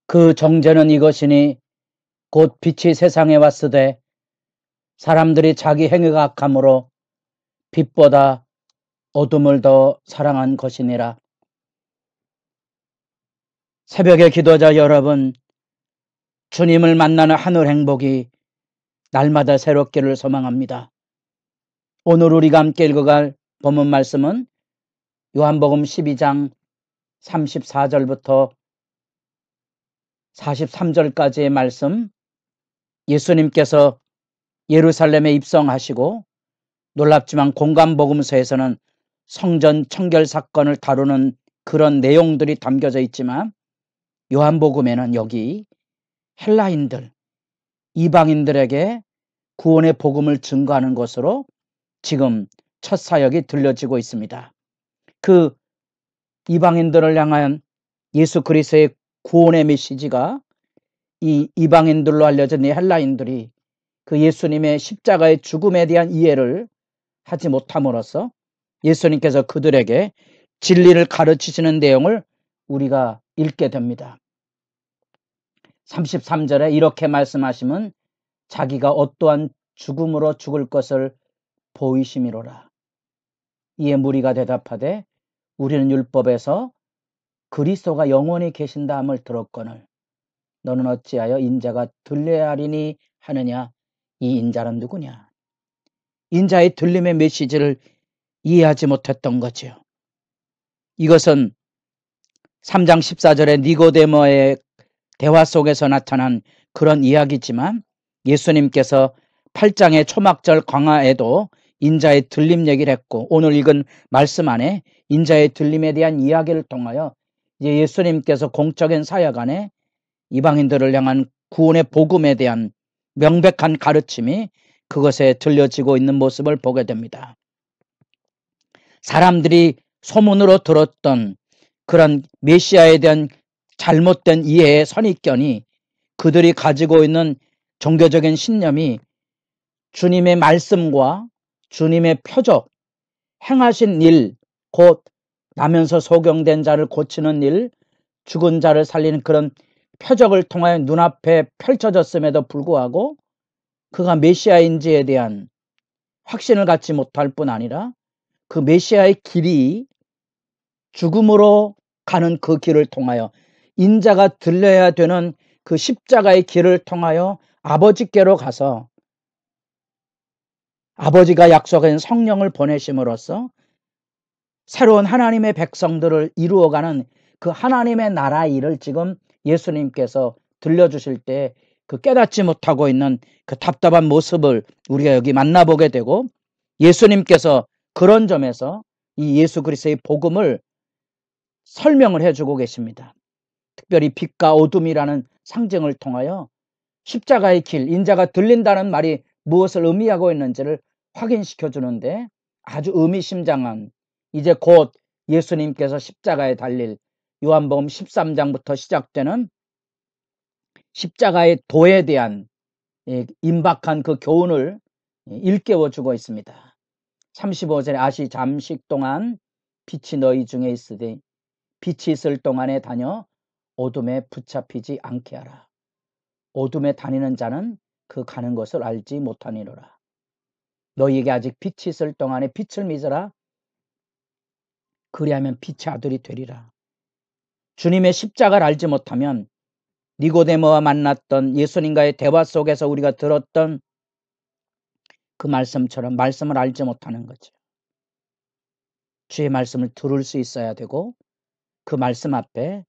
그 정죄는 이것이니 곧 빛이 세상에 왔으되 사람들이 자기 행위가 악함으로 빛보다 어둠을 더 사랑한 것이니라. 새벽의 기도자 여러분, 주님을 만나는 하늘 행복이 날마다 새롭기를 소망합니다. 오늘 우리가 함께 읽어갈 본문 말씀은 요한복음 12장 34절부터 43절까지의 말씀, 예수님께서 예루살렘에 입성하시고 놀랍지만 공관복음서에서는 성전 청결 사건을 다루는 그런 내용들이 담겨져 있지만 요한복음에는 여기 헬라인들, 이방인들에게 구원의 복음을 증거하는 것으로 지금 첫 사역이 들려지고 있습니다. 그 이방인들을 향한 예수 그리스도의 구원의 메시지가 이 이방인들로 알려진 이 헬라인들이 그 예수님의 십자가의 죽음에 대한 이해를 하지 못함으로써 예수님께서 그들에게 진리를 가르치시는 내용을 우리가 읽게 됩니다. 33절에 이렇게 말씀하시면 자기가 어떠한 죽음으로 죽을 것을 보이심이로라. 이에 무리가 대답하되 우리는 율법에서 그리스도가 영원히 계신다함을 들었거늘 너는 어찌하여 인자가 들려야 하리니 하느냐. 이 인자는 누구냐. 인자의 들림의 메시지를 이해하지 못했던 거죠. 이것은 3장 14절에 니고데모의 대화 속에서 나타난 그런 이야기지만 예수님께서 8장의 초막절 광야에도 인자의 들림 얘기를 했고 오늘 읽은 말씀 안에 인자의 들림에 대한 이야기를 통하여 이제 예수님께서 공적인 사역 안에 이방인들을 향한 구원의 복음에 대한 명백한 가르침이 그것에 들려지고 있는 모습을 보게 됩니다. 사람들이 소문으로 들었던 그런 메시아에 대한 잘못된 이해의 선입견이 그들이 가지고 있는 종교적인 신념이 주님의 말씀과 주님의 표적, 행하신 일, 곧 나면서 소경된 자를 고치는 일, 죽은 자를 살리는 그런 표적을 통하여 눈앞에 펼쳐졌음에도 불구하고 그가 메시아인지에 대한 확신을 갖지 못할 뿐 아니라 그 메시아의 길이 죽음으로 가는 그 길을 통하여 인자가 들려야 되는 그 십자가의 길을 통하여 아버지께로 가서 아버지가 약속한 성령을 보내심으로써 새로운 하나님의 백성들을 이루어가는 그 하나님의 나라 일을 지금 예수님께서 들려주실 때 그 깨닫지 못하고 있는 그 답답한 모습을 우리가 여기 만나보게 되고 예수님께서 그런 점에서 이 예수 그리스도의 복음을 설명을 해주고 계십니다. 특별히 빛과 어둠이라는 상징을 통하여 십자가의 길, 인자가 들린다는 말이 무엇을 의미하고 있는지를 확인시켜 주는데 아주 의미심장한 이제 곧 예수님께서 십자가에 달릴 요한복음 13장부터 시작되는 십자가의 도에 대한 임박한 그 교훈을 일깨워 주고 있습니다. 35절에 아시 잠시 동안 빛이 너희 중에 있으되 빛이 있을 동안에 다녀 어둠에 붙잡히지 않게 하라. 어둠에 다니는 자는 그 가는 것을 알지 못하니로라. 너희에게 아직 빛이 있을 동안에 빛을 믿으라. 그리하면 빛의 아들이 되리라. 주님의 십자가를 알지 못하면 니고데모와 만났던 예수님과의 대화 속에서 우리가 들었던 그 말씀처럼 말씀을 알지 못하는 거죠. 주의 말씀을 들을 수 있어야 되고 그 말씀 앞에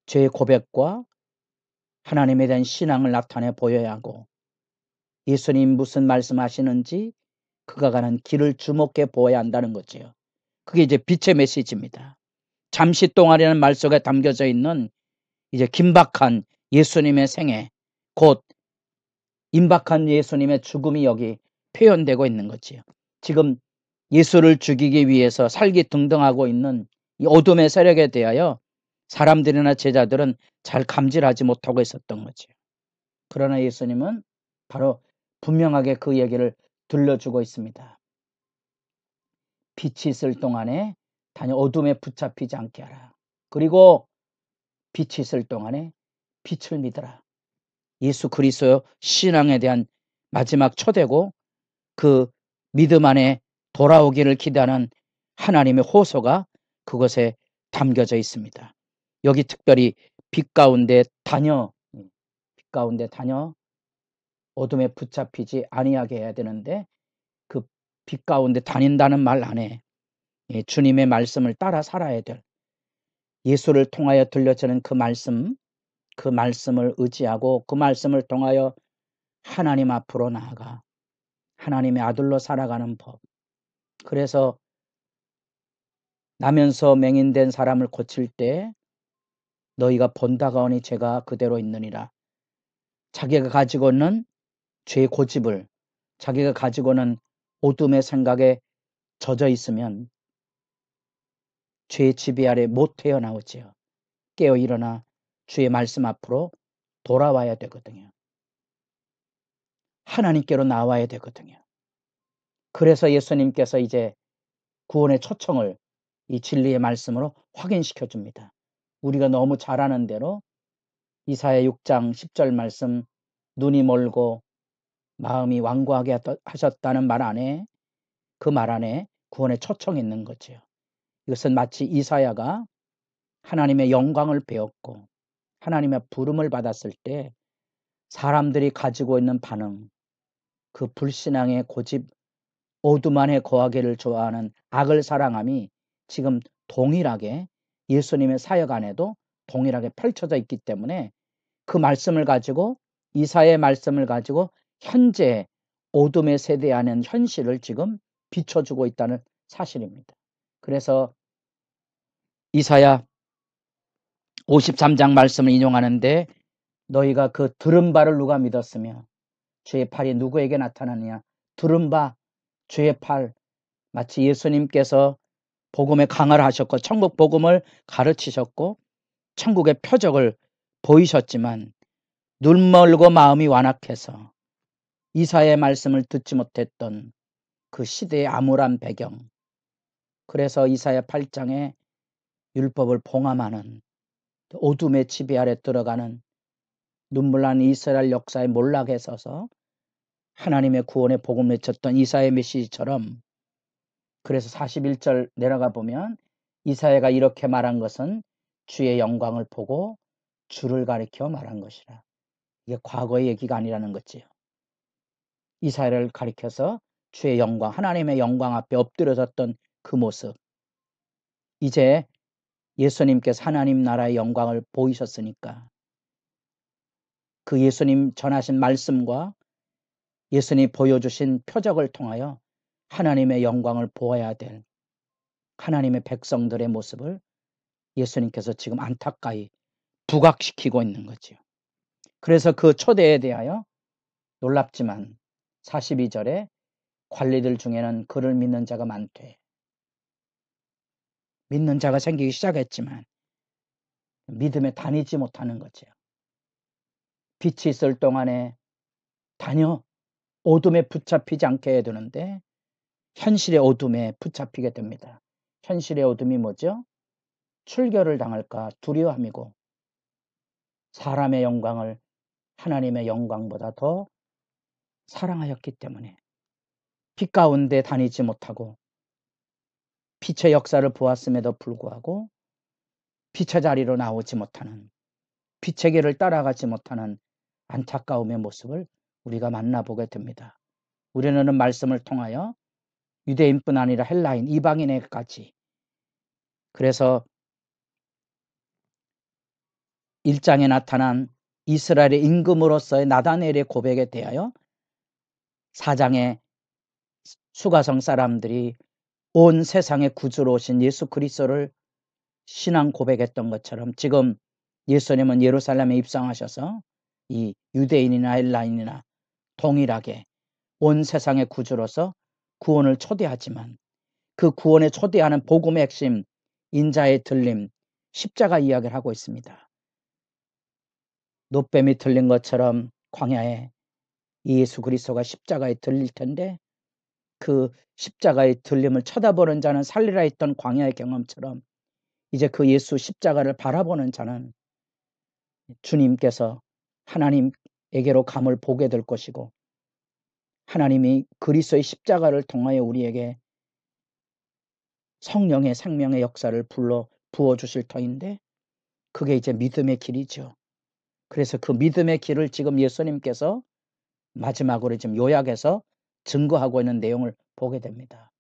죄의 고백과 하나님에 대한 신앙을 나타내 보여야 하고 예수님 무슨 말씀하시는지 그가 가는 길을 주목해 보아야 한다는 거죠. 그게 이제 빛의 메시지입니다. 잠시 동안이라는 말 속에 담겨져 있는 이제 긴박한 예수님의 생애, 곧 임박한 예수님의 죽음이 여기 표현되고 있는 거지요. 지금 예수를 죽이기 위해서 살기 등등하고 있는 이 어둠의 세력에 대하여 사람들이나 제자들은 잘 감지하지 못하고 있었던 거죠. 그러나 예수님은 바로 분명하게 그 얘기를 들려주고 있습니다. 빛이 있을 동안에 다녀 어둠에 붙잡히지 않게 하라. 그리고 빛이 있을 동안에 빛을 믿어라. 예수 그리스도 신앙에 대한 마지막 초대고 그 믿음 안에 돌아오기를 기대하는 하나님의 호소가 그것에 담겨져 있습니다. 여기 특별히 빛 가운데 다녀, 빛 가운데 다녀 어둠에 붙잡히지 아니하게 해야 되는데 그 빛 가운데 다닌다는 말 안에 주님의 말씀을 따라 살아야 될 예수를 통하여 들려지는 그 말씀을 의지하고 그 말씀을 통하여 하나님 앞으로 나아가 하나님의 아들로 살아가는 법. 그래서 나면서 맹인된 사람을 고칠 때 너희가 본다가오니 죄가 그대로 있느니라. 자기가 가지고 있는 죄의 고집을 자기가 가지고 있는 어둠의 생각에 젖어 있으면 죄의 지배 아래 못 태어나오지요. 깨어 일어나 주의 말씀 앞으로 돌아와야 되거든요. 하나님께로 나와야 되거든요. 그래서 예수님께서 이제 구원의 초청을 이 진리의 말씀으로 확인시켜 줍니다. 우리가 너무 잘 아는 대로 이사야 6장 10절 말씀 눈이 멀고 마음이 완고하게 하셨다는 말 안에 그 말 안에 구원의 초청이 있는 거죠. 이것은 마치 이사야가 하나님의 영광을 배웠고 하나님의 부름을 받았을 때 사람들이 가지고 있는 반응, 그 불신앙의 고집, 어둠 안에 거하기를 좋아하는 악을 사랑함이 지금 동일하게 예수님의 사역 안에도 동일하게 펼쳐져 있기 때문에 그 말씀을 가지고 이사야의 말씀을 가지고 현재 어둠의 세대 안에 현실을 지금 비춰주고 있다는 사실입니다. 그래서 이사야 53장 말씀을 인용하는데 너희가 그 들은 바를 누가 믿었으며 주의 팔이 누구에게 나타나느냐. 들은 바 주의 팔, 마치 예수님께서 복음에 강화를 하셨고 천국 복음을 가르치셨고 천국의 표적을 보이셨지만 눈멀고 마음이 완악해서 이사야의 말씀을 듣지 못했던 그 시대의 암울한 배경. 그래서 이사야 8장에 율법을 봉함하는 어둠의 지배 아래 들어가는 눈물 난 이스라엘 역사에 몰락에 서서 하나님의 구원의 복음을 외쳤던 이사야의 메시지처럼 그래서 41절 내려가 보면 이사야가 이렇게 말한 것은 주의 영광을 보고 주를 가리켜 말한 것이라. 이게 과거의 얘기가 아니라는 거지요. 이사야를 가리켜서 주의 영광, 하나님의 영광 앞에 엎드려졌던 그 모습. 이제 예수님께서 하나님 나라의 영광을 보이셨으니까 그 예수님 전하신 말씀과 예수님이 보여주신 표적을 통하여 하나님의 영광을 보아야 될 하나님의 백성들의 모습을 예수님께서 지금 안타까이 부각시키고 있는 거죠. 그래서 그 초대에 대하여 놀랍지만 42절에 관리들 중에는 그를 믿는 자가 많되 믿는 자가 생기기 시작했지만 믿음에 다니지 못하는 거죠. 빛이 있을 동안에 다녀 어둠에 붙잡히지 않게 해야 되는데 현실의 어둠에 붙잡히게 됩니다. 현실의 어둠이 뭐죠? 출결을 당할까 두려움이고 사람의 영광을 하나님의 영광보다 더 사랑하였기 때문에 빛 가운데 다니지 못하고 빛의 역사를 보았음에도 불구하고 빛의 자리로 나오지 못하는 빛의 길을 따라가지 못하는 안타까움의 모습을 우리가 만나보게 됩니다. 우리는 말씀을 통하여 유대인뿐 아니라 헬라인, 이방인에까지 그래서 1장에 나타난 이스라엘의 임금으로서의 나다넬의 고백에 대하여 4장에 수가성 사람들이 온 세상의 구주로 오신 예수 그리스도를 신앙 고백했던 것처럼 지금 예수님은 예루살렘에 입성하셔서 이 유대인이나 헬라인이나 동일하게 온 세상의 구주로서 구원을 초대하지만 그 구원에 초대하는 복음의 핵심 인자의 들림 십자가 이야기를 하고 있습니다. 노뱀이 들린 것처럼 광야에 예수 그리스도가 십자가에 들릴 텐데 그 십자가의 들림을 쳐다보는 자는 살리라 했던 광야의 경험처럼 이제 그 예수 십자가를 바라보는 자는 주님께서 하나님에게로 감을 보게 될 것이고, 하나님이 그리스도의 십자가를 통하여 우리에게 성령의 생명의 역사를 부어 주실 터인데, 그게 이제 믿음의 길이죠. 그래서 그 믿음의 길을 지금 예수님께서 마지막으로 지금 요약해서 증거하고 있는 내용을 보게 됩니다.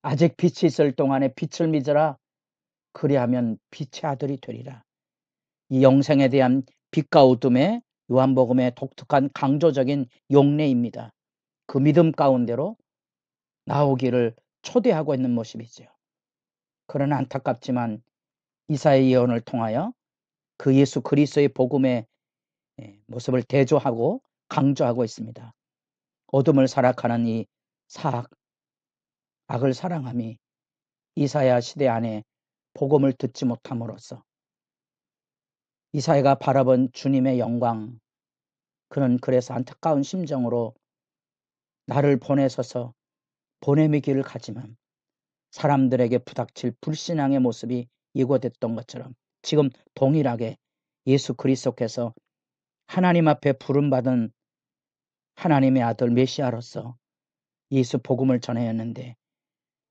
아직 빛이 있을 동안에 빛을 믿으라. 그리하면 빛의 아들이 되리라. 이 영생에 대한 빛과 어둠의 요한복음의 독특한 강조적인 용례입니다. 그 믿음 가운데로 나오기를 초대하고 있는 모습이죠. 그러나 안타깝지만 이사야 예언을 통하여 그 예수 그리스도의 복음의 모습을 대조하고 강조하고 있습니다. 어둠을 사락하는 이 사악, 악을 사랑함이 이사야 시대 안에 복음을 듣지 못함으로써 이사야가 바라본 주님의 영광, 그는 그래서 안타까운 심정으로 나를 보내소서 보냄의 길을 가지만 사람들에게 부닥칠 불신앙의 모습이 예고됐던 것처럼 지금 동일하게 예수 그리스도께서 하나님 앞에 부름받은 하나님의 아들 메시아로서 예수 복음을 전하였는데,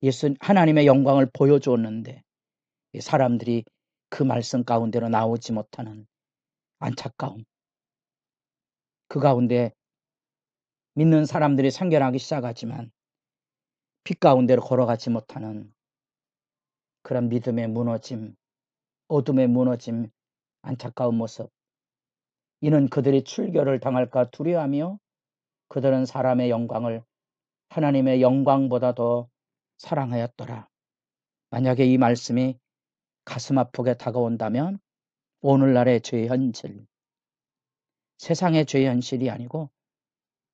예수 하나님의 영광을 보여주었는데 사람들이 그 말씀 가운데로 나오지 못하는 안타까움, 그 가운데 믿는 사람들이 생겨나기 시작하지만 빛 가운데로 걸어가지 못하는 그런 믿음의 무너짐, 어둠의 무너짐, 안타까운 모습, 이는 그들이 출교를 당할까 두려워하며 그들은 사람의 영광을 하나님의 영광보다 더 사랑하였더라. 만약에 이 말씀이 가슴 아프게 다가온다면 오늘날의 죄의 현실, 세상의 죄의 현실이 아니고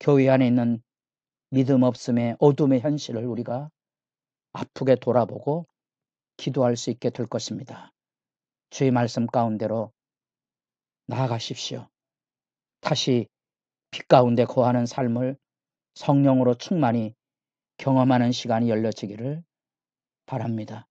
교회 안에 있는 믿음 없음의 어둠의 현실을 우리가 아프게 돌아보고 기도할 수 있게 될 것입니다. 주의 말씀 가운데로 나아가십시오. 다시 빛 가운데 거하는 삶을 성령으로 충만히 경험하는 시간이 열려지기를 바랍니다.